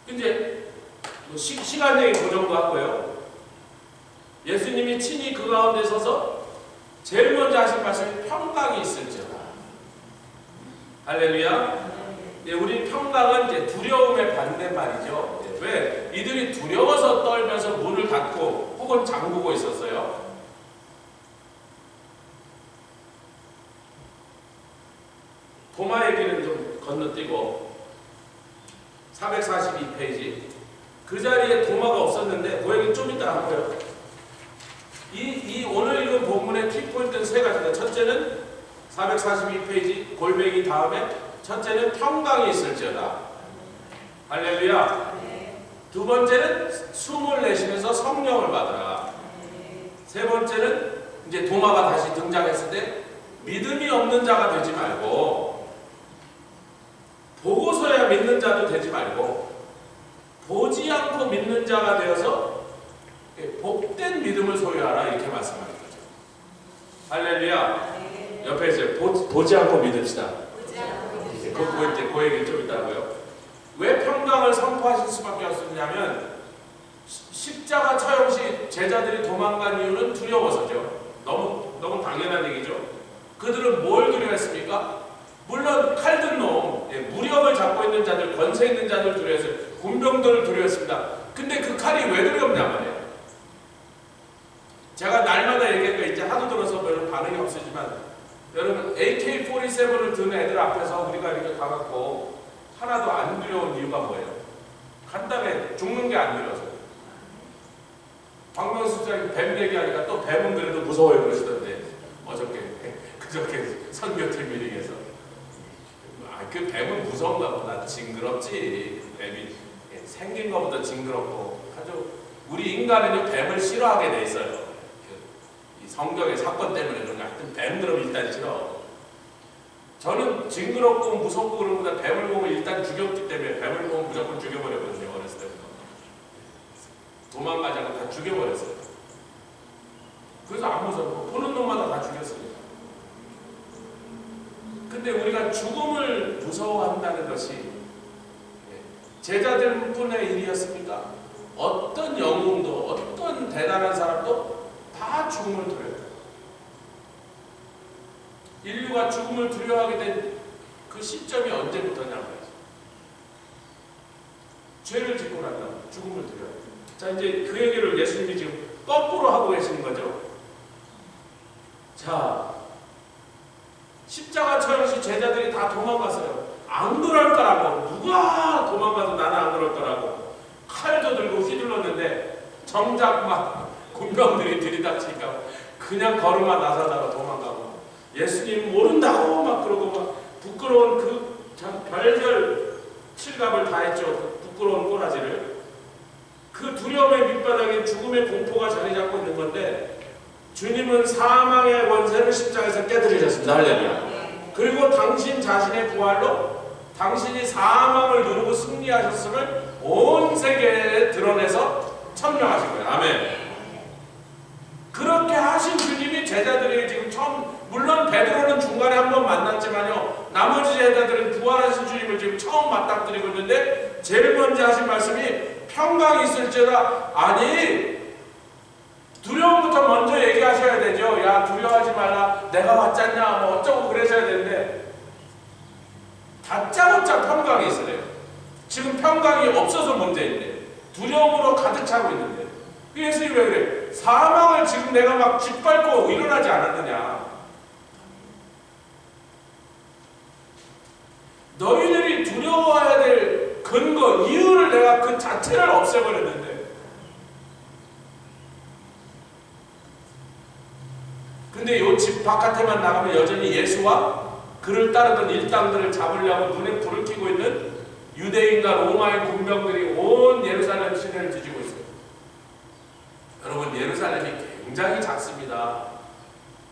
이제 시간 얘기 그 정도 하고요. 예수님이 친히 그 가운데 서서 제일 먼저 하신 말씀이 평강이 있을지어다. 할렐루야. 예, 우리 평강은 이제 두려움의 반대말이죠. 예, 왜? 이들이 두려워서 떨면서 문을 닫고 혹은 잠그고 있었어요. 도마 얘기는 좀 건너뛰고 442페이지, 그 자리에 도마가 없었는데 그 얘기 좀 이따 하고요. 이 오늘 읽은 본문의 키포인트는 세 가지입니다. 첫째는 442페이지 골뱅이 다음에 첫째는 평강이 있을지어다. 할렐루야. 두 번째는 숨을 내쉬면서 성령을 받으라. 세 번째는 이제 도마가 다시 등장했을 때 믿음이 없는 자가 되지 말고, 보고서야 믿는 자도 되지 말고 보지 않고 믿는 자가 되어서 복된 믿음을 소유하라, 이렇게 말씀하는 거죠. 할렐루야. 옆에 이제 보지 않고 믿읍시다. 그 얘기 좀 이따 하고요. 왜 평강을 선포하실 수밖에 없었냐면, 십자가 처형 시 제자들이 도망간 이유는 두려워서죠. 너무 당연한 얘기죠. 그들은 뭘 두려워했습니까? 물론 칼든 놈, 무력을 잡고 있는 자들, 권세 있는 자들 두려워했어요. 군병들을 두려워했습니다. 근데 그 칼이 왜 두렵냐 말이에요. 제가 날마다 얘기하니까 이제 하도 들어서 별로 반응이 없으지만, 여러분 AK-47을 든 애들 앞에서 우리가 이렇게 가갖고 하나도 안 두려운 이유가 뭐예요? 간단해. 죽는 게 안 두려워서요. 박명수 수장이 뱀 얘기하니까 또 뱀은 그래도 무서워요 그러시던데, 그저께 선교팀 미팅에서 그 뱀은 무서운가 보다. 징그럽지. 뱀이 생긴 것보다 징그럽고 아주, 우리 인간은 뱀을 싫어하게 돼 있어요. 성경의 사건 때문에 그런 거. 하여튼 뱀 그러면 일단 싫어. 저는 징그럽고 무섭고 그런 것보다 뱀을 보면 일단 죽였기 때문에 뱀을 보면 무조건 죽여버렸거든요. 어렸을 때부터 도망가지 않고 다 죽여버렸어요. 그래서 안 무섭고 보는 놈마다 다 죽였어요. 근데 우리가 죽음을 무서워한다는 것이 제자들뿐의 일이었습니까? 어떤 영웅도 어떤 대단한 사람도 다 죽음을 두려워해요. 인류가 죽음을 두려워하게 된 그 시점이 언제부터냐고요. 죄를 짓고 난 다음 죽음을 두려워해요. 자, 이제 그 얘기를 예수님이 지금 거꾸로 하고 계시는 거죠. 자, 십자가 처형시 제자들이 다 도망갔어요. 안 그럴 거라고. 누가 도망가도 나는 안 그럴 거라고. 칼도 들고 휘둘렀는데 정작 막 군병들이 들이닥치니까 그냥 걸음아 나서다가 도망가고, 예수님 모른다고 막 그러고 막 부끄러운 그 참 별별 칠갑을 다했죠. 그 부끄러운 꼬라지를. 그 두려움의 밑바닥에 죽음의 공포가 자리 잡고 있는 건데, 주님은 사망의 권세를 십자가에서 깨뜨리셨습니다. 할렐루야. 그리고 당신 자신의 부활로 당신이 사망을 누르고 승리하셨음을 온 세계에 드러내서 천명하신 거예요. 아멘. 그렇게 하신 주님이 제자들에게 지금 처음, 물론 베드로는 중간에 한번 만났지만요, 나머지 제자들은 부활하신 주님을 지금 처음 맞닥뜨리고 있는데, 제일 먼저 하신 말씀이 평강이 있을지어다. 아니, 두려움부터 먼저 얘기하셔야 되죠. 야, 두려워하지 말라. 내가 왔잖냐. 뭐 어쩌고 그러셔야 되는데, 다짜고짜 평강이 있으래요. 지금 평강이 없어서 문제인데, 두려움으로 가득 차고 있는데, 예수님이 왜 그래? 사망을 지금 내가 막 짓밟고 일어나지 않았느냐. 너희들이 두려워해야 될 근거, 이유를 내가 그 자체를 없애버렸는데, 근데 요 집 바깥에만 나가면 여전히 예수와 그를 따르던 일당들을 잡으려고 눈에 불을 켜고 있는 유대인과 로마의 군병들이 온 예루살렘 시내를 뒤지고 있어요. 여러분, 예루살렘이 굉장히 작습니다.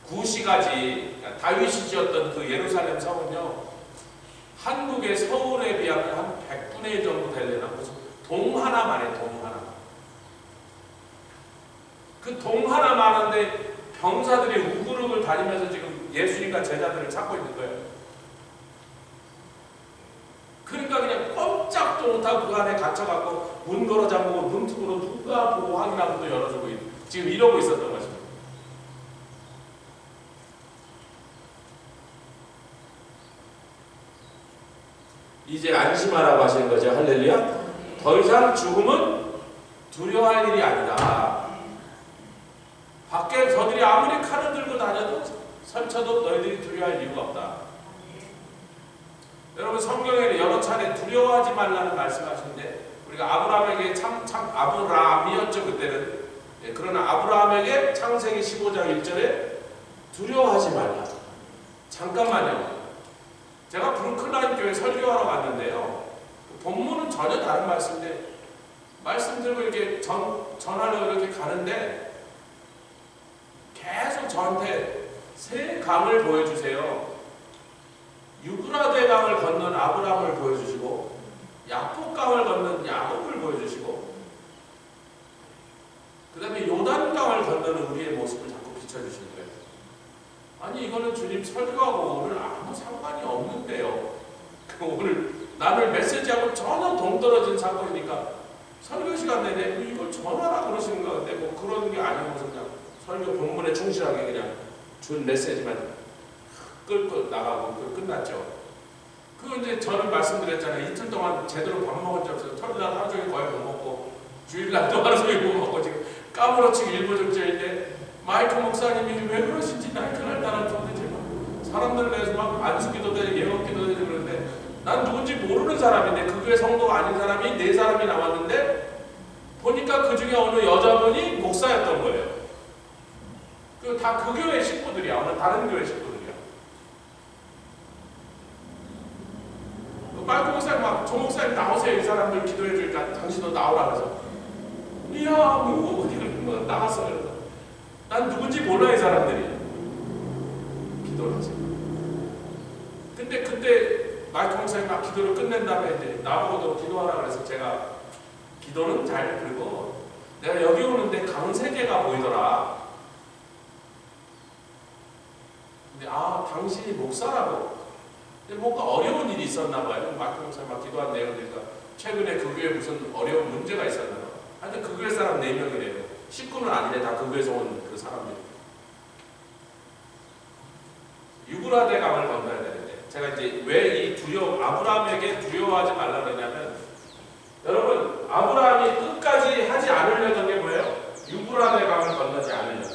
구시가지, 그러니까 다윗이 지었던 그 예루살렘 성은요, 한국의 서울에 비하면 한 100분의 1 정도 되려나? 무슨 동 하나만 해, 동 하나. 그 동 하나만 한데 병사들이 우글우글 다니면서 지금 예수님과 제자들을 찾고 있는 거예요. 그러니까 그냥 꼼짝도 못하고 그 안에 갇혀갖고 문 걸어 잠그고 문틈으로 누가 보고 확인하고 또 열어주고 지금 이러고 있었던 것입니다. 이제 안심하라고 하시는 거죠. 할렐루야. 더 이상 죽음은 두려워할 일이 아니다. 밖에 저들이 아무리 칼을 들고 다녀도 설쳐도 너희들이 두려워할 이유가 없다. 여러분, 성경에는 여러 차례 두려워하지 말라는 말씀하시는데, 우리가 아브라함에게 참 아브라함이었죠 그때는. 그러나 아브라함에게 창세기 15장 1절에 두려워하지 말라. 잠깐만요. 제가 브루클라인 교회 설교하러 갔는데요, 본문은 전혀 다른 말씀인데, 말씀 들고 이렇게 전하려고 이렇게 가는데 계속 저한테 세 강을 보여주세요. 유브라데 강을 건넌 아브라함을 보여주시고, 야복강을 건넌 야곱을 보여주시고, 그 다음에 요단강을 건너는 우리의 모습을 자꾸 비춰주시는 거예요. 아니, 이거는 주님 설교하고 오늘 아무 상관이 없는데요. 오늘 나눌 메시지하고 전혀 동떨어진 사건이니까 설교 시간 내내 이걸 전하라 그러시는 거 같은데, 뭐 그런 게 아니고 그냥 설교 본문에 충실하게 그냥 준 메시지만 끌고 나가고 끝났죠. 그 이제 저는 말씀드렸잖아요. 이틀 동안 제대로 밥 먹은 적 없어요. 토요일날 하루 종일 거의 못 먹고, 주일날도 하루 종일 못 먹고, 지금 까무러치기 일부적절인데, 마이크 목사님이 왜 그러신지 난 그날따라 도대체 사람들 내서 막 안수기도 되고 예언기도 되고 그러는데, 난 누군지 모르는 사람인데, 그 교회 성도가 아닌 사람이 4사람이 나왔는데, 보니까 그 중에 어느 여자분이 목사였던 거예요. 다 그 교회 식구들이야. 어느 다른 교회 식구들이야. 마이크 목사님 막, 조 목사님 나오세요. 이 사람들 기도해 주니까 당신도 나오라 그래서, 이야, 뭐 어디 그런 나갔어. 그래서 난 누군지 몰라, 이 사람들이. 기도를 하세요. 근데 그때 마이크 목사님 막 기도를 끝낸 다음에 이제 나보고도 기도하라 그래서 제가 기도는 잘 그리고, 내가 여기 오는데 강 3개가 보이더라. 근데 당신이 목사라고? 근데 뭔가 어려운 일이 있었나 봐요. 마이크 목사님 막 기도한 내용이니까 최근에 그 교회에 무슨 어려운 문제가 있었나 봐요. 하여튼 그 교회 사람 4명이래요. 식구는 아니래. 다 그 교회에서 온 그 사람들. 유브라데 강을 건너야 되는데, 제가 이제 왜 이 아브라함에게 두려워하지 말라 그러냐면, 여러분, 아브라함이 끝까지 하지 않으려던 게 뭐예요? 유브라데 강을 건너지 않으려.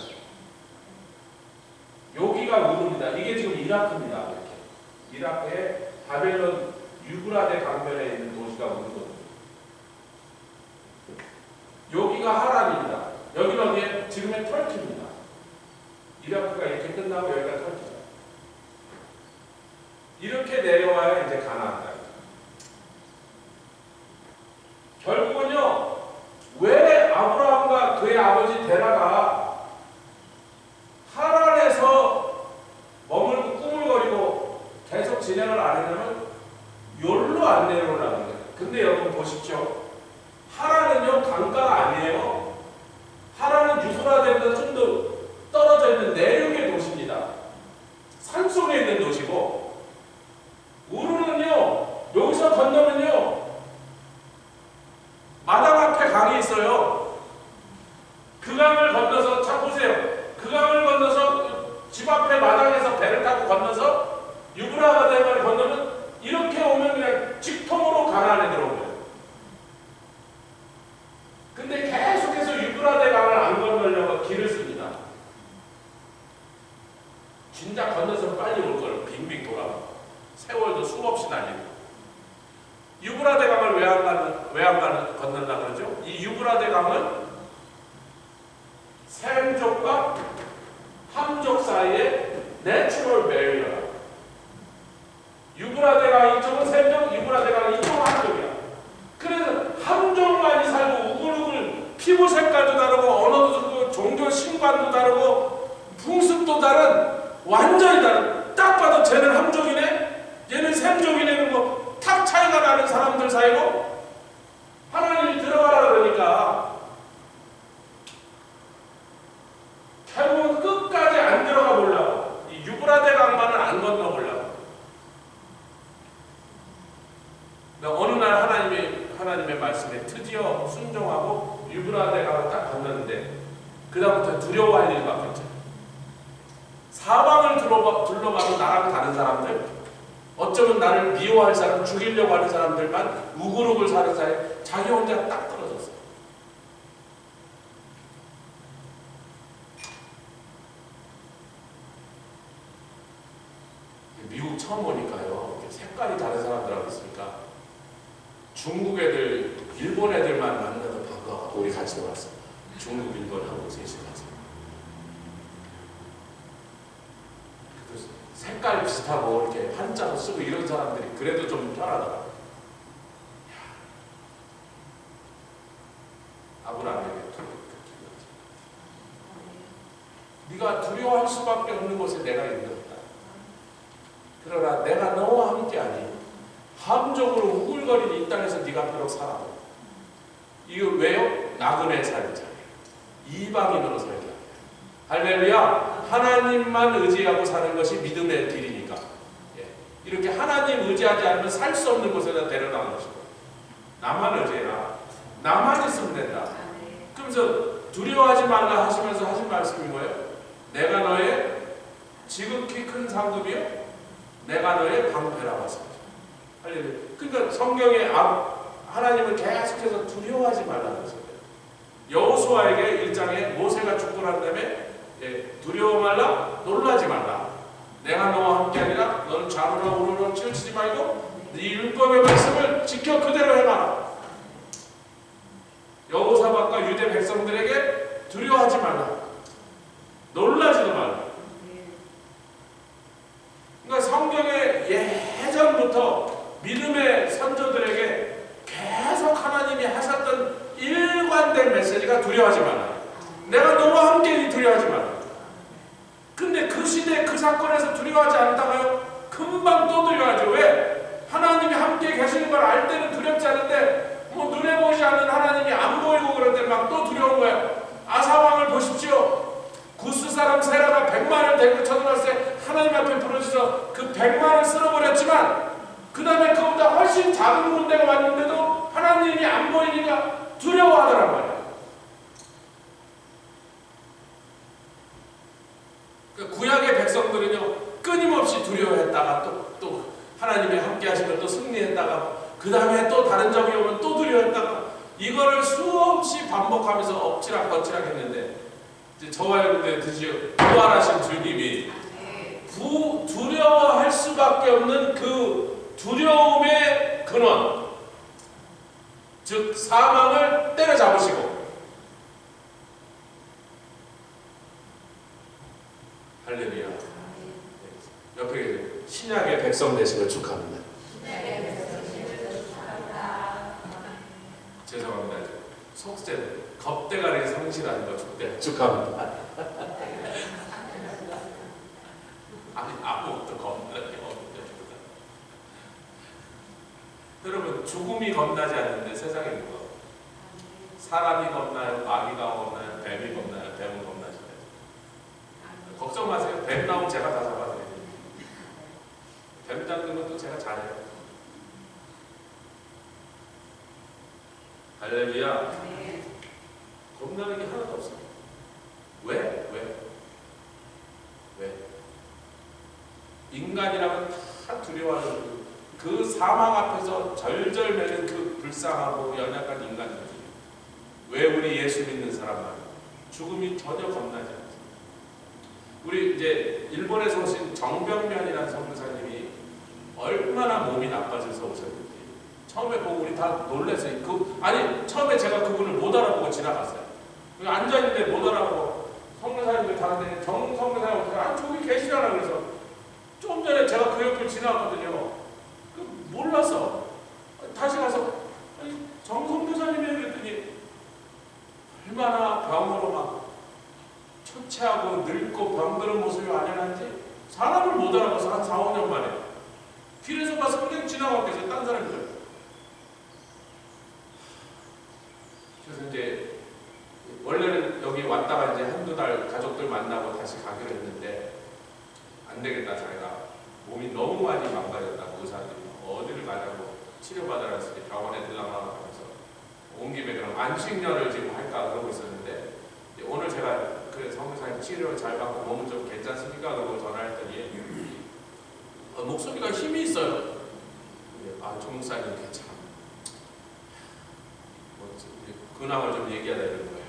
여기가 우르입니다. 이게 지금 이라크입니다. 이렇게. 이라크의 바벨론 유브라데 강변에 있는 도시가 우르거든요. 여기가 하란입니다. 여기는 어디에? 지금의 터키입니다. 이라크가 이렇게 끝나고 여기가 터키입니다. 이렇게 내려와야 이제 가나안이다. 결국은요, 왜 아브라함과 그의 아버지 데라가 하란에서 머물고 꾸물거리고 계속 진행을 안 했냐면 여기로 안 내려오라는 거예요. 근데 여러분 보십시오. 하란은요, 강가가 아니에요. 하란은 유브라데보다 좀 더 떨어져 있는 내륙의 도시입니다. 산속에 있는 도시고, 우르는요, 여기서 건너면요, 마당 앞에 강이 있어요. 그 강을 건너서, 참 보세요. 그 강을 건너서 집 앞에 마당에서 배를 타고 건너서 유브라데강을 건너면 이렇게 오면 그냥 직통으로 가나안에 들어오는 거예요. 근데 계속해서 유브라데강을 안 건너려고 길을 씁니다. 진작 건너서 빨리 올 걸 빙빙 돌아가고 세월도 수없이 날리고. 유브라데강을 왜 안 건넌다 그러죠? 이 유브라데강은 샘족과 함족 사이의 내추럴 베리어라. 유브라데강 이쪽은 샘족, 유브라데강 이쪽은 함족이야. 그래서 함족만이 살고 우글우글 피부 색깔도 다르고 언어도 다르고 종교 신관도 다르고 풍습도 다른, 완전히 다른. 딱 봐도 쟤는 함족이네, 얘는 샘족이네. 뭐 탁 차이가 나는 사람들 사이로 하나님이 들어가라 그러니까 결국은 끝까지 안 들어가 보려고, 이 유브라데 강만을 안 건너 보려고. 어느 날 하나님의 말씀에 드디어 순종하고 유브라데 강을 딱 건넜는데 그다음부터 두려워할 일밖에 없죠. 사방을 둘러봐도 나랑 다른 사람들, 어쩌면 나를 미워할 사람, 죽이려고 하는 사람들만 우글우글 사는 사이에 자기 혼자 딱 떨어졌어요. 미국 처음 보니까요, 색깔이 다른 사람들하고 있으니까 중국 애들, 일본 애들만 만나도 반가워. 우리 같이 놀았어. 중국, 일본, 한국 셋이 가서. 색깔 비슷하고 이렇게 한자로 쓰고 이런 사람들이 그래도 좀 편하더라. 아브라함에게 네가 두려워할 수밖에 없는 곳에 내가 있는다. 그러나 내가 너와 함께하니 함정으로 우글거리는 이 땅에서 네가 비록 살아도 이거 왜요? 나그네 살자, 이방인으로 살자. 할렐루야. 하나님만 의지하고 사는 것이 믿음의 길이니까. 예. 이렇게 하나님 의지하지 않으면 살 수 없는 곳에다 데려다는 것이고, 나만 의지해라, 나만 있으면 된다. 그러면서 두려워하지 말라 하시면서 하신 말씀이 뭐예요? 내가 너의 지극히 큰 상급이요, 내가 너의 방패라고 하십니다. 할렐루야. 그러니까 성경에 하나님은 계속해서 두려워하지 말라고 하셨어요. 여호수아에게 1장에 모세가 죽고 난 다음에 두려워 말라, 놀라지 말라. 내가 너와 함께하리라. 너는 좌로나 우로나 치우치지 말고 네 율법의 말씀을 지켜 그대로 행하라. 여호사밧과 유대 백성들에게 두려워하지 말라, 놀라지도 말라. 그러니까 성경의 예전부터 믿음의 선조들에게 계속 하나님이 하셨던 일관된 메시지가 두려워하지 말라. 내가 너와 함께 두려워하지 말라. 근데 그 시대 그 사건에서 두려워하지 않다가요, 금방 또 두려워하죠. 왜? 하나님이 함께 계시는 걸 알 때는 두렵지 않은데 뭐 눈에 보이지 않는 하나님이 안 보이고 그럴 때 막 또 두려운 거예요. 아사왕을 보십시오. 구스 사람 세라가 100만을 데리고 쳐들어왔을 때 하나님 앞에 부르짖어 그 100만을 쓸어버렸지만 그 다음에 그보다 훨씬 작은 군대가 왔는데도 하나님이 안 보이니까 두려워하더란 말이에요. 두려워했다가 또 하나님이 함께 하시면 또 승리했다가 그 다음에 또 다른 적이 오면 또 두려워했다가 이거를 수없이 반복하면서 엎치락뒤치락 했는데 이제 저와 여러분들 드디어 부활하신 주님이 두려워할 수밖에 없는 그 두려움의 근원, 즉 사망을 때려잡으시고, 할렐루야. 옆에 계세요. 신약의 백성 되시길 축하합니다. 죄송합니다. 속죄 겁대가리 상실하는 거 축하합니다. 아니 아무것도 겁나는 게 없는데 여러분 죽음이 겁나지 않는데 세상에 누가 사람이 겁나요? 마귀가 겁나요? 뱀이 겁나요? 뱀은 겁나시나요? 걱정 마세요. 뱀 나오면 제가 다 잡아드려요. 뱀 잡는 것도 제가 잘해요. 할렐루야. 겁나는 게 하나도 없어요. 왜? 인간이라면 다 두려워하는 그 사망 앞에서 절절매는 그 불쌍하고 연약한 인간들이 왜 우리 예수 믿는 사람만 죽음이 전혀 겁나지 않습니다. 우리 이제 일본에서 오신 정병면이라는 선교사님이 얼마나 몸이 나빠져서 오셨는지 처음에 보고 우리 다 놀랐어요. 아니 처음에 제가 그분을 못 알아보고 지나갔어요. 앉아있는데 못 알아보고 선교사님들 다른데 정선교사님 저기 계시잖아. 그래서 좀 전에 제가 그 옆을 지나갔거든요. 몰라서 다시 가서 정선교사님이에요 그랬더니 얼마나 병으로 막 초췌하고 늙고 병드는 모습이 완연한지 사람을 못 알아봐서 한 4, 5년 만에 길에서 봐서 그냥 지나갔겠어요. 딴 사람들. 그래서 이제 원래는 여기 왔다가 이제 한두 달 가족들 만나고 다시 가기로 했는데 안 되겠다. 자기가 몸이 너무 많이 망가졌다고 의사들이 어디를 가자고 치료받으라 했으니 병원에 들라고 하면서 온 김에 그럼 안식년을 지금 할까 그러고 있었는데 오늘 제가 그래 성교사님 치료를 잘 받고 몸은 좀 괜찮습니까? 그러고 전화했더니 목소리가 힘이 있어요. 종목사님 괜찮아. 근황을 좀 얘기하다 이런 거예요.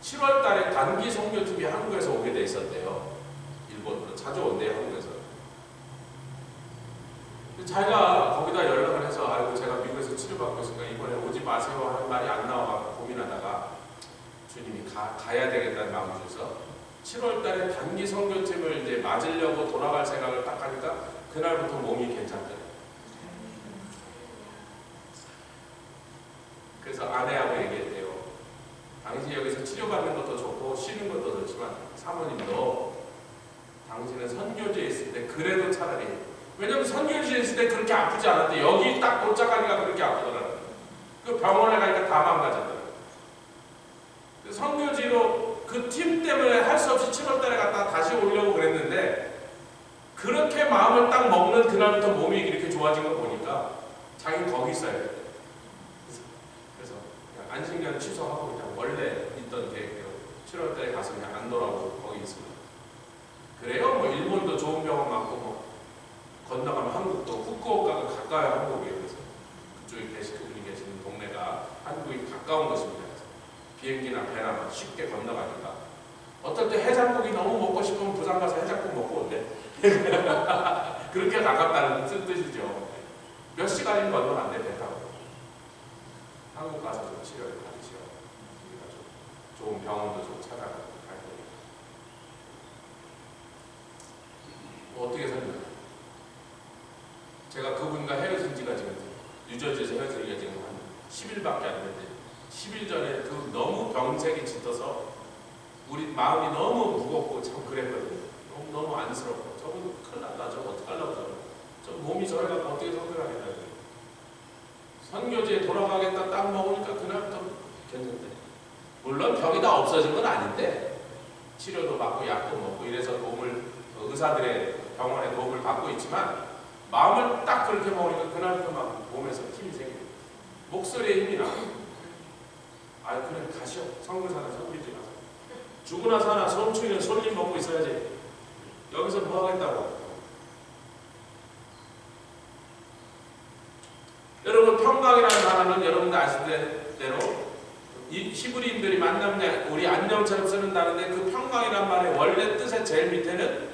7월 달에 단기 선교팀이 한국에서 오게 돼 있었대요. 일본으로 자주 온대요. 한국에서. 자기가 거기다 연락을 해서 아이고 제가 미국에서 치료받고 있으니까 이번에 오지 마세요 하는 말이 안 나와 고민하다가 주님이 가야 되겠다는 마음을 줘서 7월 달에 단기 선교팀을 이제 맞으려고 돌아갈 생각을 딱 하니까 그날부터 몸이 괜찮대요. 그래서 아내하고 얘기했대요. 당신이 여기서 치료받는 것도 좋고 쉬는 것도 좋지만 사모님도 당신은 선교지에 있을 때 그래도 차라리 왜냐면 선교지에 있을 때 그렇게 아프지 않았는데 여기 딱 도착하니까 그렇게 아프더라고요. 그 병원에 가니까 다 망가졌더라고요. 선교지로 그 팀 때문에 할 수 없이 7월달에 갔다 다시 오려고 그랬는데 그렇게 마음을 딱 먹는 그날부터 몸이 이렇게 좋아진 거 보니까 자기는 거기 있어야 돼. 그래서 그냥 안식년 취소하고 그냥 원래 있던 계획대로 7월달에 가서 그냥 안 돌아오고 거기 있습니다. 그래요? 뭐 일본도 좋은 병원 많고 뭐 건너가면 한국도 후쿠오카가 가까워요. 한국에. 그래서 그쪽에 그분이 계시는 동네가 한국이 가까운 것입니다. 비행기나 배나 쉽게 건너가니까 어떨 때 해장국이 너무 먹고 싶으면 부산 가서 해장국 먹고 온대. 그렇게 가깝다는 뜻이죠. 몇 시간이면 건너면 안 돼. 배 타고 한국 가서 좀 치료를 받으시오. 우리가 좀 좋은 병원도 좀 찾아가고 갈 거니까. 뭐 어떻게 설명해요? 제가 그분과 헤어진 지가 지금 뉴저지에서 헤어진 지가 지금 한 10일밖에 안 됐는데 10일 전에 그 너무 병색이 짙어서 우리 마음이 너무 무겁고 참 그랬거든요. 너무 안쓰럽고 저분 큰일 났다. 저거 어떡하려고 저 몸이 저래갖고 어떻게 선교를 하겠다고. 선교지에 돌아가겠다 딱 먹으니까 그날부터 괜찮대. 물론 병이 다 없어진 건 아닌데 치료도 받고 약도 먹고 이래서 의사들의 병원의 도움을 받고 있지만 마음을 딱 그렇게 먹으니까 그날부터 막 몸에서 힘이 생겨요. 목소리에 힘이 나고 그래 가시오. 선교사는 선교지 가서 죽으나 사나 손추이는 솔림 먹고 있어야지. 여기서 뭐 하겠다고? 여러분 평강이라는 단어는 여러분들 아시는 대로 이 히브리인들이 만남냐 우리 안녕처럼 쓰는 단어인데 그 평강이란 말의 원래 뜻의 제일 밑에는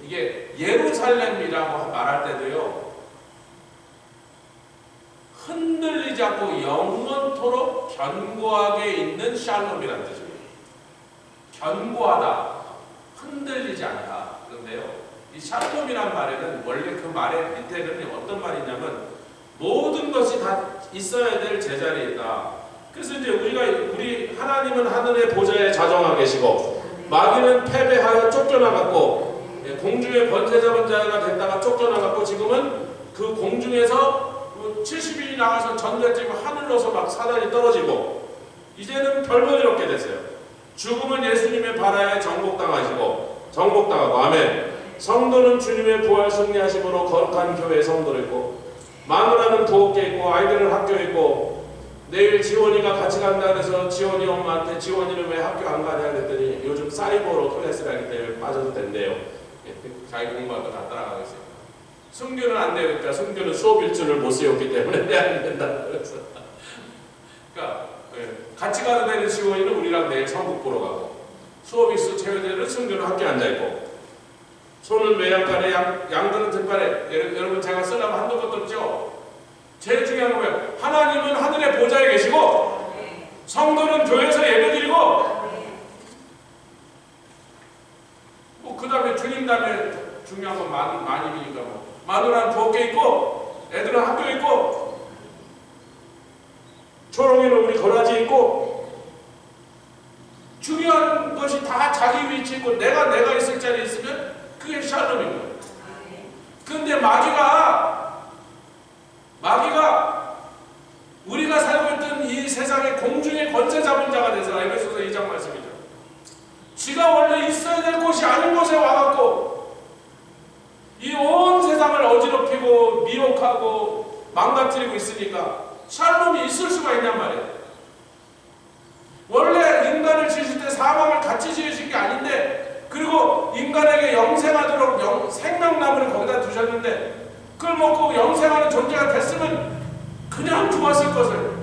이게 예루살렘이라고 말할 때도요 흔들리지 않고 영원토록 견고하게 있는 샬롬이라는 뜻입니다. 견고하다, 흔들리지 않다. 그런데요 이 샬롬이란 말에는 원래 그 말의 밑에는 어떤 말이냐면 모든 것이 다 있어야 될 제자리에 있다. 그래서 이제 우리 하나님은 하늘의 보좌에 자정하고 계시고 마귀는 패배하여 쫓겨나갔고 공중의 권세 잡은 자가 됐다가 쫓겨나갔고 지금은 그 공중에서 70인이 나가서 전쟁지고 하늘로서 막 사단이 떨어지고 이제는 별번이롭게 됐어요. 죽음은 예수님의 발아에 정복당하고 아멘. 성도는 주님의 부활 승리하심으로 거룩한 교회에 성도를 있고 마누라는 부엌에 있고 아이들은 학교에 있고 내일 지원이가 같이 간다 그래서 지원이 엄마한테 지원이는 왜 학교 안 가냐 그랬더니 요즘 사이버로 클래스를 하기 때문에 빠져도 된대요. 자기 공부할 거 다 따라가겠어요. 순교는 안 되니까 순교는 수업 일주를 못 세웠기 때문에 안 된다 그래서 그러니까 같이 가도 되는 지원이는 우리랑 내일 성국 보러 가고 수업 일수 채워되는 순교는 학교에 앉아있고 소는 외양간에 양들은 들판에 여러분 제가 쓰려면 한두 것도 없죠. 제일 중요한 건 뭐예요? 하나님은 하늘의 보좌에 계시고 성도는 교회에서 예배드리고 뭐 그 다음에 주님 다음에 중요한 건 마님이니까 뭐 마누라는 부엌에 있고 애들은 학교에 있고 초롱이는 우리 거라지에 있고 중요한 것이 다 자기 위치에 있고 내가 있을 자리에 있으면 그게 샬롬인 거예요. 그런데 마귀가 우리가 살고 있던 이 세상의 공중의 권세 잡은 자가 돼서 에베소서 2장 말씀이죠. 지가 원래 있어야 될 곳이 아닌 곳에 와갖고 이 온 세상을 어지럽히고 미혹하고 망가뜨리고 있으니까 샬롬이 있을 수가 있냔 말이에요. 원래 인간을 지으실 때 사망을 같이 지으신 게 아닌데 그리고 인간에게 영생하도록 생명나무를 거기다 두셨는데 그걸 먹고 영생하는 존재가 됐으면 그냥 죽었을 것을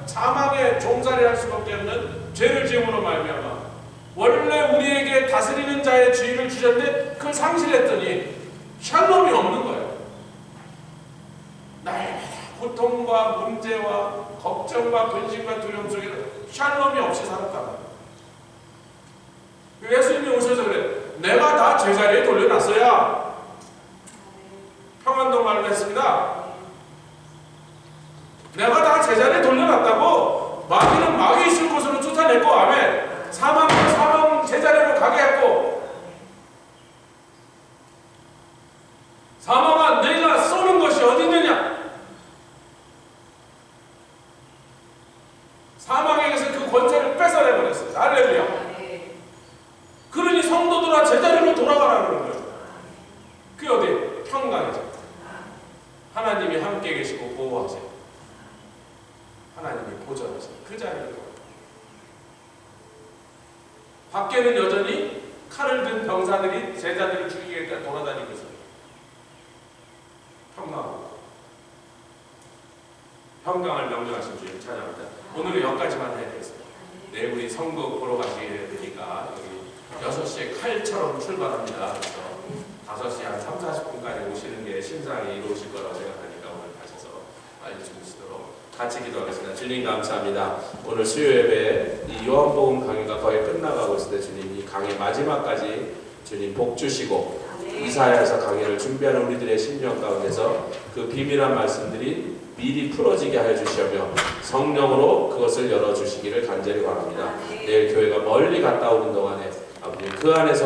사망의 종살이 할 수밖에 없는 죄를 지음으로 말미암아 원래 우리에게 다스리는 자의 지위를 주셨는데 그걸 상실했더니 샬롬이 없는 거예요. 날마다 고통과 문제와 걱정과 근심과 두려움 속에 샬롬이 없이 살았다. 예수님이 오셔서 그래. 내가 다 제자리에 돌려놨어야 평안도 말을 했습니다. 내가 다 제자리에 돌려놨다고 마귀는 마귀 있을 곳으로 쫓아냈고 아멘. 사망은 사망 제자리로 가게 했고 사망아 내가 쏘는 것이 어디 있느냐. 사망에게서 그 권세를 뺏어내버렸어요. 할렐루야. 그러니 성도들아 제자리로 돌아가라 그러는 거예요. 그게 어디? 평강이죠. 하나님이 함께 계시고 보호하세요. 하나님이 보존하세요. 그 자리로 돌아가요. 밖에는 여전히 칼을 든 병사들이 제자들을 죽이게 돌아다니고 있어요. 평강을 명령하신 주님 찬양합니다. 오늘은 여기까지만 해야겠습니다. 내일 우리 성국 보러 가시게 되니까 여기 6시에 칼처럼 출발합니다. 그래서 5시 한 3, 40분까지 오시는 게 심상이 이루어질 거라고 생각하니까 오늘 가셔서 빨리 주무시도록 같이 기도하겠습니다. 주님 감사합니다. 오늘 수요 예배 이 요한복음 강의가 거의 끝나가고 있을 때 주님 이 강의 마지막까지 주님 복 주시고 이사야에서 강의를 준비하는 우리들의 심령 가운데서 그 비밀한 말씀들이 미리 풀어지게 하여 주시며 성령으로 그것을 열어주시기를 간절히 바랍니다. 내일 교회가 멀리 갔다 오는 동안에 아버님 그 안에서